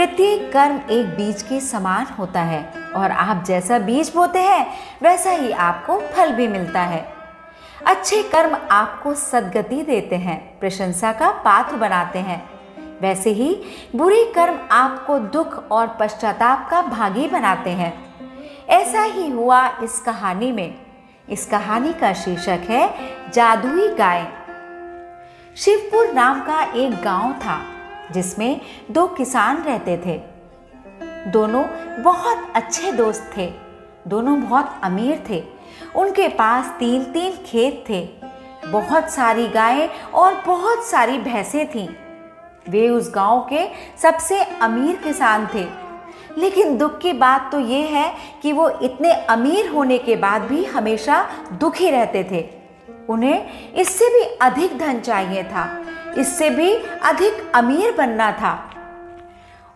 प्रत्येक कर्म एक बीज के समान होता है और आप जैसा बीज बोते हैं वैसा ही आपको फल भी मिलता है। अच्छे कर्म आपको सद्गति देते हैं, प्रशंसा का पात्र बनाते हैं। वैसे ही बुरे कर्म आपको दुख और पश्चाताप का भागी बनाते हैं। ऐसा ही हुआ इस कहानी में। इस कहानी का शीर्षक है जादुई गाय। शिवपुर नाम का एक गांव था जिसमें 2 किसान रहते थे। दोनों बहुत अच्छे दोस्त थे। दोनों बहुत अमीर थे। उनके पास 3-3 खेत थे, बहुत सारी गायें और बहुत सारी भैंसें थीं। वे उस गांव के सबसे अमीर किसान थे। लेकिन दुख की बात तो ये है कि वो इतने अमीर होने के बाद भी हमेशा दुखी रहते थे। उन्हें इससे भी अधिक धन चाहिए था, इससे भी अधिक अमीर बनना था।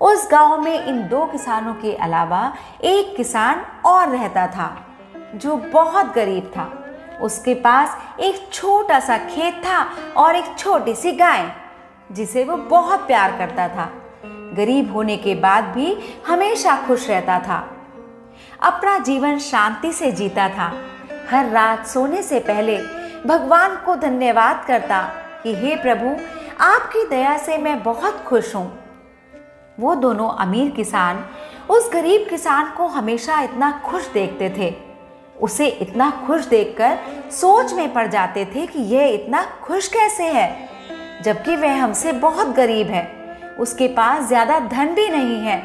उस गांव में इन 2 किसानों के अलावा एक किसान और रहता था जो बहुत गरीब था। उसके पास एक छोटा सा खेत था और एक छोटी सी गाय जिसे वो बहुत प्यार करता था। गरीब होने के बाद भी हमेशा खुश रहता था। अपना जीवन शांति से जीता था। हर रात सोने से पहले भगवान को धन्यवाद करता कि हे प्रभु, आपकी दया से मैं बहुत खुश हूँ। वो दोनों अमीर किसान उस गरीब किसान को हमेशा इतना खुश देखते थे। उसे इतना खुश देखकर सोच में पड़ जाते थे कि यह इतना खुश कैसे है, जबकि वह हमसे बहुत गरीब है। उसके पास ज्यादा धन भी नहीं है।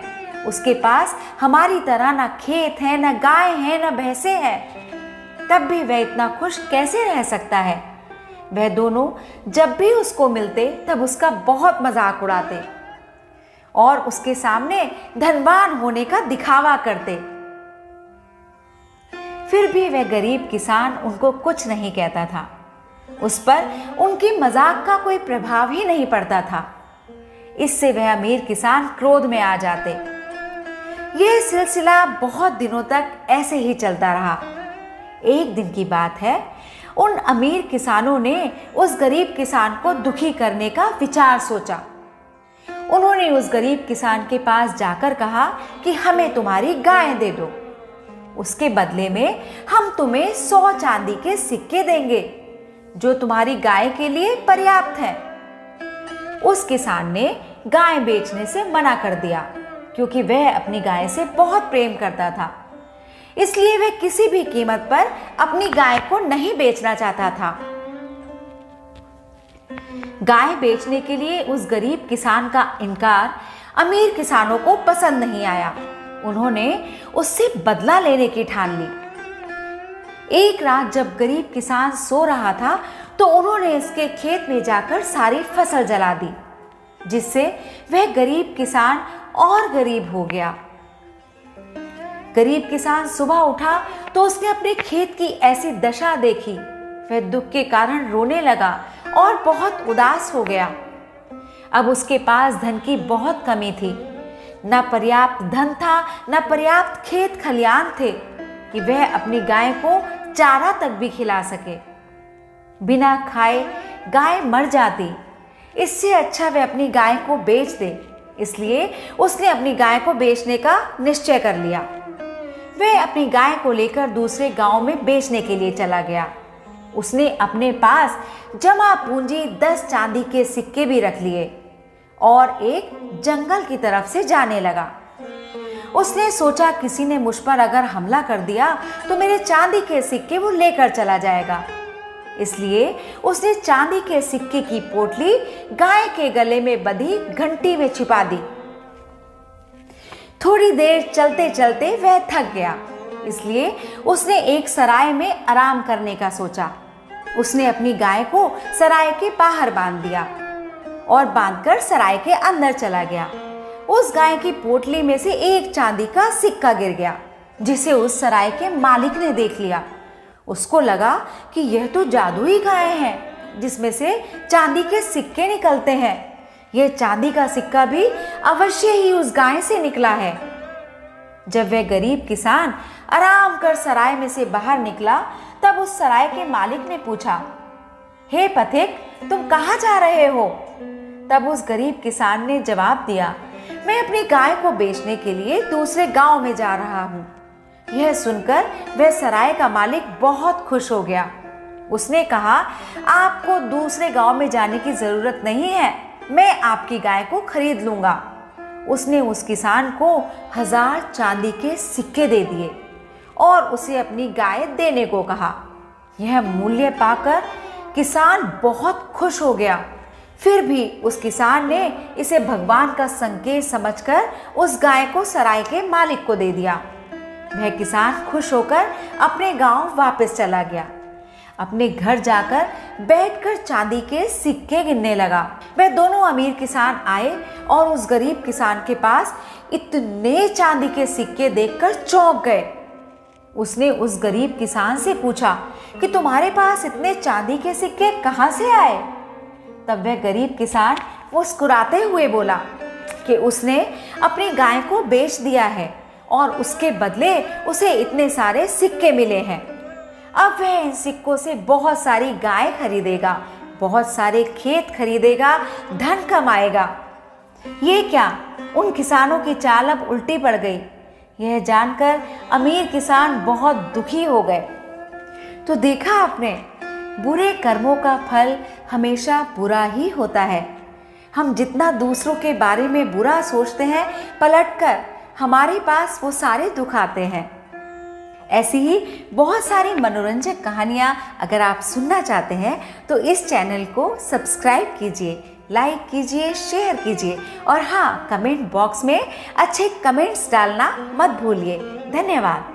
उसके पास हमारी तरह ना खेत है, ना गाय है, ना भैंसे हैं। तब भी वह इतना खुश कैसे रह सकता है? वह दोनों जब भी उसको मिलते तब उसका बहुत मजाक उड़ाते और उसके सामने धनवान होने का दिखावा करते। फिर भी वह गरीब किसान उनको कुछ नहीं कहता था। उस पर उनकी मजाक का कोई प्रभाव ही नहीं पड़ता था। इससे वह अमीर किसान क्रोध में आ जाते। यह सिलसिला बहुत दिनों तक ऐसे ही चलता रहा। एक दिन की बात है, उन अमीर किसानों ने उस गरीब किसान को दुखी करने का विचार सोचा। उन्होंने उस गरीब किसान के पास जाकर कहा कि हमें तुम्हारी गाय दे दो, उसके बदले में हम तुम्हें 100 चांदी के सिक्के देंगे जो तुम्हारी गाय के लिए पर्याप्त हैं। उस किसान ने गाय बेचने से मना कर दिया क्योंकि वह अपनी गाय से बहुत प्रेम करता था। इसलिए वह किसी भी कीमत पर अपनी गाय को नहीं बेचना चाहता था। गाय बेचने के लिए उस गरीब किसान का इनकार अमीर किसानों को पसंद नहीं आया। उन्होंने उससे बदला लेने की ठान ली। एक रात जब गरीब किसान सो रहा था तो उन्होंने इसके खेत में जाकर सारी फसल जला दी, जिससे वह गरीब किसान और गरीब हो गया। गरीब किसान सुबह उठा तो उसने अपने खेत की ऐसी दशा देखी। वह दुख के कारण रोने लगा और बहुत उदास हो गया। अब उसके पास धन की बहुत कमी थी। न पर्याप्त धन था, न पर्याप्त खेत खलियान थे कि वह अपनी गाय को चारा तक भी खिला सके। बिना खाए गाय मर जाती। इससे अच्छा वह अपनी गाय को बेच दे। इसलिए उसने अपनी गाय को बेचने का निश्चय कर लिया। वह अपनी गाय को लेकर दूसरे गांव में बेचने के लिए चला गया। उसने अपने पास जमा पूंजी 10 चांदी के सिक्के भी रख लिए और एक जंगल की तरफ से जाने लगा। उसने सोचा किसी ने मुझ पर अगर हमला कर दिया तो मेरे चांदी के सिक्के वो लेकर चला जाएगा। इसलिए उसने चांदी के सिक्के की पोटली गाय के गले में बंधी घंटी में छिपा दी। थोड़ी देर चलते चलते वह थक गया, इसलिए उसने एक सराय में आराम करने का सोचा। उसने अपनी गाय को सराय के बाहर बांध दिया और बांधकर सराय के अंदर चला गया। उस गाय की पोटली में से एक चांदी का सिक्का गिर गया, जिसे उस सराय के मालिक ने देख लिया। उसको लगा कि यह तो जादुई गाय है जिसमें से चांदी के सिक्के निकलते हैं। यह चांदी का सिक्का भी अवश्य ही उस गाय से निकला है। जब वह गरीब किसान आराम कर सराय में से बाहर निकला तब उस सराय के मालिक ने पूछा, हे पथिक, तुम कहाँ जा रहे हो? तब उस गरीब किसान ने जवाब दिया मैं अपनी गाय को बेचने के लिए दूसरे गांव में जा रहा हूँ। यह सुनकर वह सराय का मालिक बहुत खुश हो गया। उसने कहा, आपको दूसरे गांव में जाने की जरूरत नहीं है, मैं आपकी गाय को खरीद लूंगा। उसने उस किसान को 1000 चांदी के सिक्के दे दिए और उसे अपनी गाय देने को कहा। यह मूल्य पाकर किसान बहुत खुश हो गया। फिर भी उस किसान ने इसे भगवान का संकेत समझकर उस गाय को सराय के मालिक को दे दिया। वह किसान खुश होकर अपने गांव वापस चला गया। अपने घर जाकर बैठकर चांदी के सिक्के गिनने लगा। वह दोनों अमीर किसान आए और उस गरीब किसान के पास इतने चांदी के सिक्के देखकर चौंक गए। उसने उस गरीब किसान से पूछा कि तुम्हारे पास इतने चांदी के सिक्के कहाँ से आए? तब वह गरीब किसान मुस्कुराते हुए बोला कि उसने अपनी गाय को बेच दिया है और उसके बदले उसे इतने सारे सिक्के मिले हैं। अब वह इन सिक्कों से बहुत सारी गाय खरीदेगा, बहुत सारे खेत खरीदेगा, धन कमाएगा। ये क्या, उन किसानों की चाल अब उल्टी पड़ गई। यह जानकर अमीर किसान बहुत दुखी हो गए। तो देखा आपने, बुरे कर्मों का फल हमेशा बुरा ही होता है। हम जितना दूसरों के बारे में बुरा सोचते हैं, पलटकर हमारे पास वो सारे दुख आते हैं। ऐसी ही बहुत सारी मनोरंजक कहानियाँ अगर आप सुनना चाहते हैं तो इस चैनल को सब्सक्राइब कीजिए, लाइक कीजिए, शेयर कीजिए और हाँ, कमेंट बॉक्स में अच्छे कमेंट्स डालना मत भूलिए। धन्यवाद।